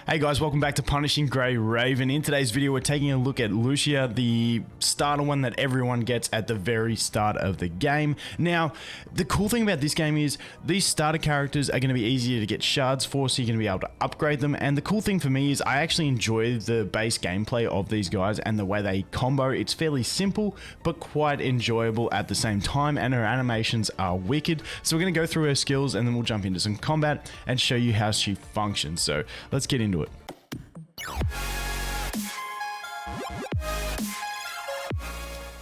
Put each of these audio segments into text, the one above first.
Hey guys, welcome back to Punishing Grey Raven. In today's video, we're taking a look at Lucia, the starter one that everyone gets at the very start of the game. Now, the cool thing about this game is these starter characters are going to be easier to get shards for, so you're going to be able to upgrade them. And the cool thing for me is I actually enjoy the base gameplay of these guys and the way they combo. It's fairly simple, but quite enjoyable at the same time, and her animations are wicked. So we're going to go through her skills and then we'll jump into some combat and show you how she functions. So let's get into it.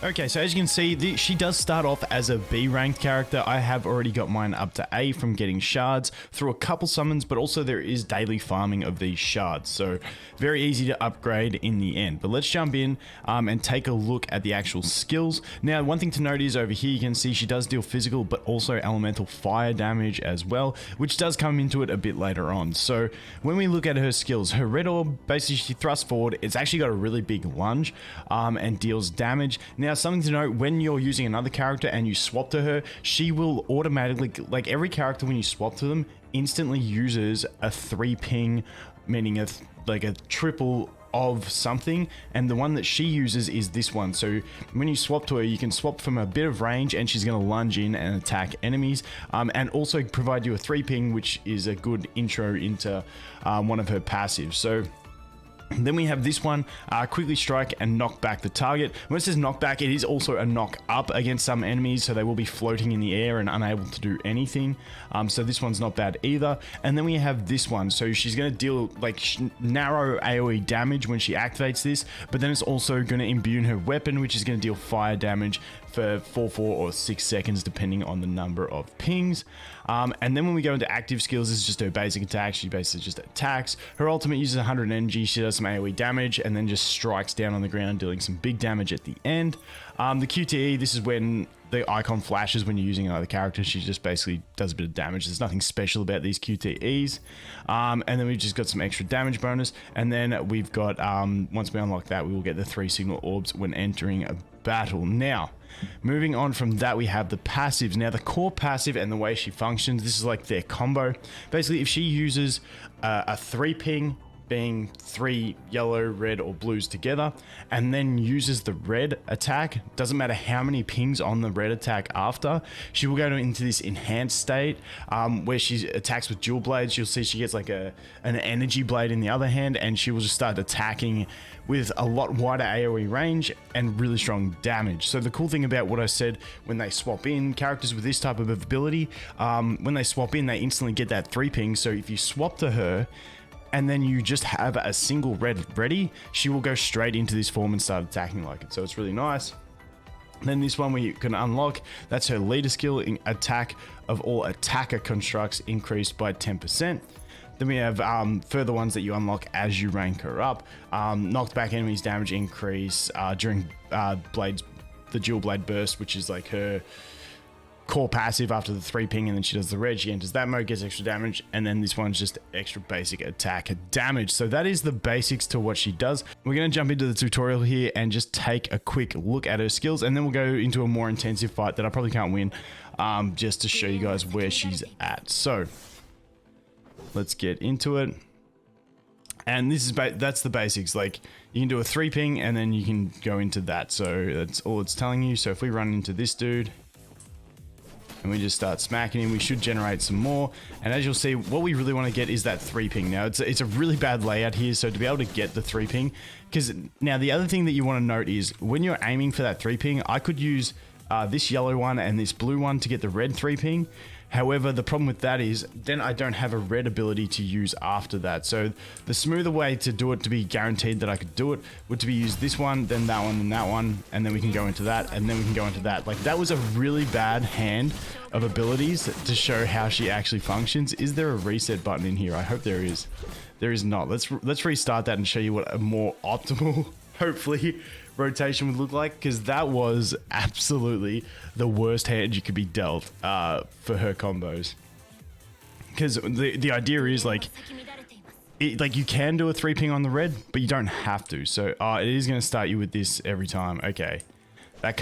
Okay, so as you can see, she does start off as a B ranked character. I have already got mine up to A from getting shards through a couple summons, but also there is daily farming of these shards, so very easy to upgrade in the end. But let's jump in and take a look at the actual skills. Now, one thing to note is over here you can see she does deal physical but also elemental fire damage as well, which does come into it a bit later on. So when we look at her skills, her red orb, basically she thrusts forward. It's actually got a really big lunge and deals damage. Now, something to note, when you're using another character and you swap to her, she will automatically, like every character when you swap to them, instantly uses a 3 ping, meaning like a triple of something, and the one that she uses is this one. So when you swap to her, you can swap from a bit of range and she's going to lunge in and attack enemies, and also provide you a 3 ping, which is a good intro into one of her passives. So then we have this one, quickly strike and knock back the target. When it says knock back, it is also a knock up against some enemies, so they will be floating in the air and unable to do anything. So this one's not bad either. And then we have this one, so she's going to deal like narrow AoE damage when she activates this, but then it's also going to imbue her weapon, which is going to deal fire damage for 4 or 6 seconds depending on the number of pings. And then when we go into active skills, this is just her basic attack. She basically just attacks. Her ultimate uses 100 energy. She does some AoE damage and then just strikes down on the ground, dealing some big damage at the end. The QTE, this is when the icon flashes when you're using another character. She just basically does a bit of damage. There's nothing special about these QTEs. And then we've just got some extra damage bonus. And then we've got, once we unlock that, we will get the 3 signal orbs when entering a battle. Now, moving on from that, we have the passives. Now, the core passive and the way she functions, this is like their combo. Basically, if she uses a 3 ping, being 3 yellow, red, or blues together, and then uses the red attack, doesn't matter how many pings on the red attack after, she will go into this enhanced state where she attacks with dual blades. You'll see she gets like an energy blade in the other hand, and she will just start attacking with a lot wider AoE range and really strong damage. So the cool thing about what I said, when they swap in, characters with this type of ability, when they swap in, they instantly get that 3 ping. So if you swap to her, and then you just have a single red ready, she will go straight into this form and start attacking like it. So it's really nice. Then this one we can unlock, that's her leader skill, in attack of all attacker constructs increased by 10%. Then we have further ones that you unlock as you rank her up. Knocked back enemies damage increase during the dual blade burst, which is like her core passive after the 3 ping, and then she does the red. She enters that mode, gets extra damage, and then this one's just extra basic attack damage. So that is the basics to what she does. We're going to jump into the tutorial here and just take a quick look at her skills, and then we'll go into a more intensive fight that I probably can't win, just to show you guys where she's at. So let's get into it. And this is that's the basics. Like, you can do a 3 ping and then you can go into that. So that's all it's telling you. So if we run into this dude and we just start smacking him, we should generate some more. And as you'll see, what we really want to get is that 3 ping. Now, it's a really bad layout here, so to be able to get the 3 ping, because now the other thing that you want to note is when you're aiming for that 3 ping, I could use this yellow one and this blue one to get the red 3 ping. However, the problem with that is then I don't have a red ability to use after that. So the smoother way to do it, to be guaranteed that I could do it, would to be use this one, then that one, then that one, and then we can go into that, and then we can go into that. Like, that was a really bad hand of abilities to show how she actually functions. Is there a reset button in here? I hope there is. There is not. Let's restart that and show you what a more optimal, hopefully, rotation would look like, because that was absolutely the worst hand you could be dealt for her combos. Because the idea is like you can do a 3 ping on the red, but you don't have to. So it is going to start you with this every time. Okay, that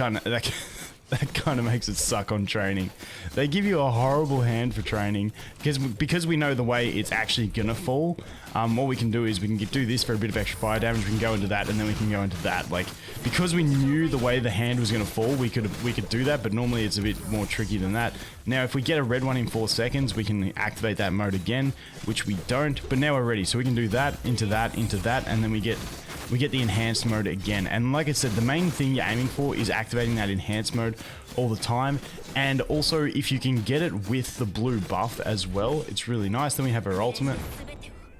That kind of makes it suck on training. They give you a horrible hand for training because we know the way it's actually gonna fall. What we can do is we can do this for a bit of extra fire damage. We can go into that, and then we can go into that. Like, because we knew the way the hand was gonna fall, we could do that. But normally it's a bit more tricky than that. Now, if we get a red one in 4 seconds, we can activate that mode again, which we don't. But now we're ready, so we can do that, into that, and then we get the enhanced mode again. And like I said, the main thing you're aiming for is activating that enhanced mode all the time. And also, if you can get it with the blue buff as well, it's really nice. Then we have our ultimate,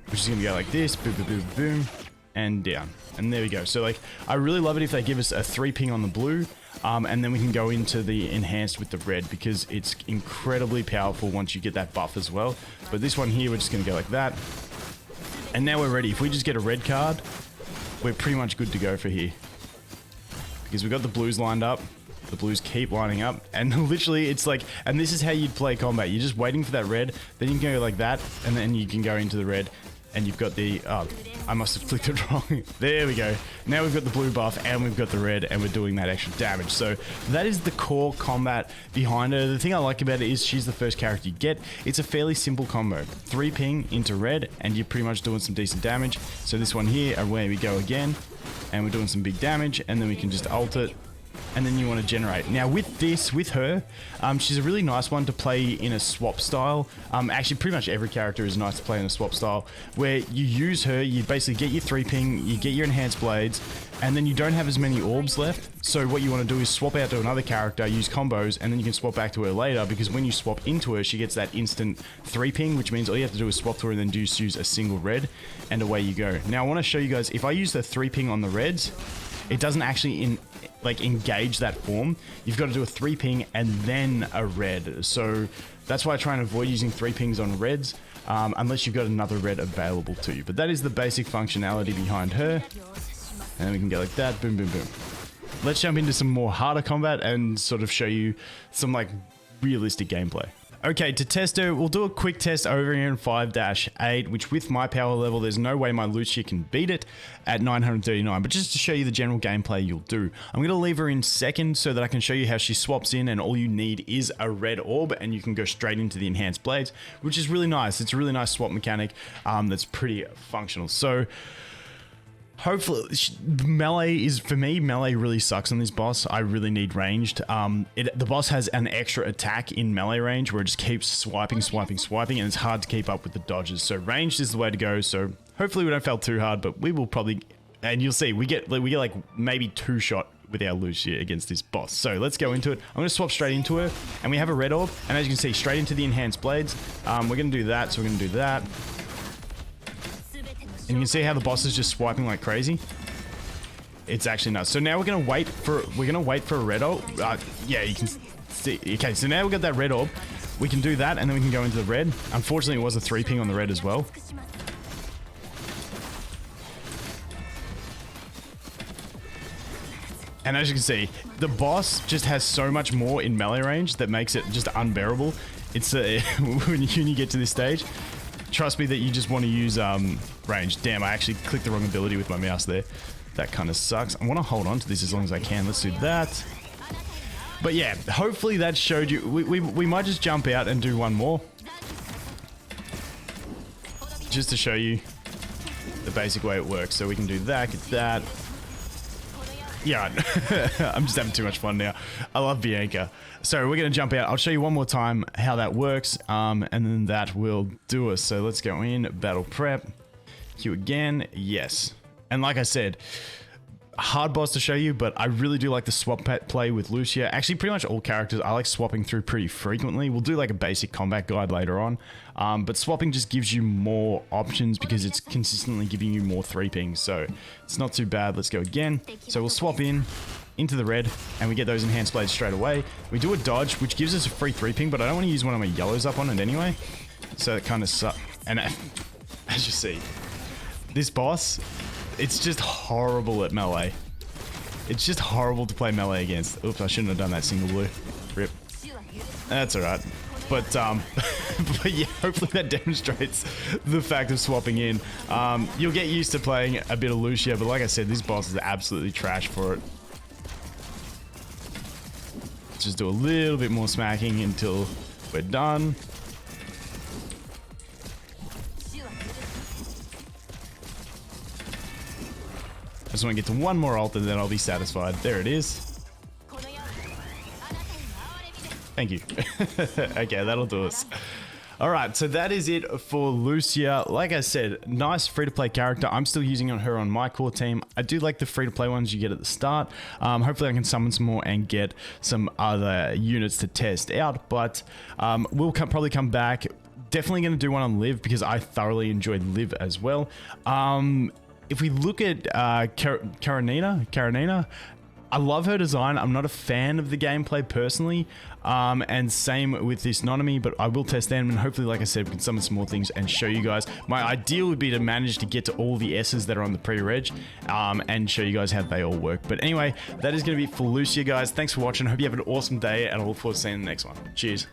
which is gonna go like this, boom, boom, boom, boom, and down. And there we go. So like, I really love it if they give us a 3 ping on the blue, and then we can go into the enhanced with the red, because it's incredibly powerful once you get that buff as well. But this one here, we're just gonna go like that. And now we're ready. If we just get a red card, we're pretty much good to go for here, because we've got the blues lined up. The blues keep lining up, and literally it's like, and this is how you'd play combat. You're just waiting for that red, then you can go like that, and then you can go into the red, and you've got the, oh, I must have clicked it wrong. There we go. Now we've got the blue buff, and we've got the red, and we're doing that extra damage. So that is the core combat behind her. The thing I like about it is she's the first character you get. It's a fairly simple combo. 3 ping into red, and you're pretty much doing some decent damage. So this one here, away we go again, and we're doing some big damage, and then we can just ult it, and then you want to generate. Now with this, with her, she's a really nice one to play in a swap style. Actually, pretty much every character is nice to play in a swap style, where you use her, you basically get your 3 ping, you get your enhanced blades, and then you don't have as many orbs left. So what you want to do is swap out to another character, use combos, and then you can swap back to her later, because when you swap into her, she gets that instant 3 ping, which means all you have to do is swap to her and then just use a single red, and away you go. Now I want to show you guys, if I use the 3 ping on the reds, it doesn't actually engage that form. You've got to do a 3 ping and then a red. So that's why I try and avoid using 3 pings on reds, unless you've got another red available to you. But that is the basic functionality behind her. And we can go like that, boom, boom, boom. Let's jump into some more harder combat and sort of show you some like realistic gameplay. Okay, to test her, we'll do a quick test over here in 5-8, which with my power level, there's no way my Lucia can beat it at 939. But just to show you the general gameplay you'll do, I'm going to leave her in second so that I can show you how she swaps in, and all you need is a red orb, and you can go straight into the enhanced blades, which is really nice. It's a really nice swap mechanic that's pretty functional. So hopefully, melee is, for me, melee really sucks on this boss. I really need ranged. The boss has an extra attack in melee range where it just keeps swiping, and it's hard to keep up with the dodges. So ranged is the way to go. So hopefully we don't fail too hard, but we will probably, and you'll see, we get like maybe 2 shot with our Lucia against this boss. So let's go into it. I'm going to swap straight into her, and we have a red orb, and as you can see, straight into the enhanced blades. We're going to do that, so we're going to do that. And you can see how the boss is just swiping like crazy. It's actually nuts. So now we're gonna wait for a red orb. Yeah, you can see. Okay, so now we got that red orb. We can do that, and then we can go into the red. Unfortunately, it was a 3 ping on the red as well. And as you can see, the boss just has so much more in melee range that makes it just unbearable. It's when you get to this stage, trust me that you just want to use range. Damn, I actually clicked the wrong ability with my mouse there. That kind of sucks. I want to hold on to this as long as I can. Let's do that. But yeah, hopefully that showed you. We might just jump out and do one more, just to show you the basic way it works. So we can do that, get that. Yeah, I'm just having too much fun now. I love Bianca. So we're going to jump out. I'll show you one more time how that works, and then that will do us. So let's go in, battle prep, queue again, yes. And like I said, hard boss to show you, but I really do like the swap play with Lucia. Actually, pretty much all characters I like swapping through pretty frequently. We'll do like a basic combat guide later on, but swapping just gives you more options because it's consistently giving you more 3 pings, so it's not too bad. Let's go again. So we'll swap into the red, and we get those enhanced blades straight away. We do a dodge, which gives us a free 3 ping, but I don't want to use one of my yellows up on it anyway, so it kind of sucks. And as you see, this boss, it's just horrible at melee. It's just horrible to play melee against. Oops, I shouldn't have done that single blue. Rip. That's alright. But but yeah, hopefully that demonstrates the fact of swapping in. You'll get used to playing a bit of Lucia, but like I said, this boss is absolutely trash for it. Let's just do a little bit more smacking until we're done. I just want to get to one more ult and then I'll be satisfied. There it is. Thank you. Okay, that'll do us. Alright, so that is it for Lucia. Like I said, nice free-to-play character. I'm still using her on my core team. I do like the free-to-play ones you get at the start. Hopefully I can summon some more and get some other units to test out, but we'll probably come back. Definitely going to do one on Liv because I thoroughly enjoyed Liv as well. If we look at Karenina, I love her design. I'm not a fan of the gameplay personally, and same with this Nonomy, but I will test them, and hopefully, like I said, we can summon some more things and show you guys. My ideal would be to manage to get to all the S's that are on the pre-reg, and show you guys how they all work. But anyway, that is going to be it for Lucia, guys. Thanks for watching. Hope you have an awesome day, and I look forward to seeing you in the next one. Cheers.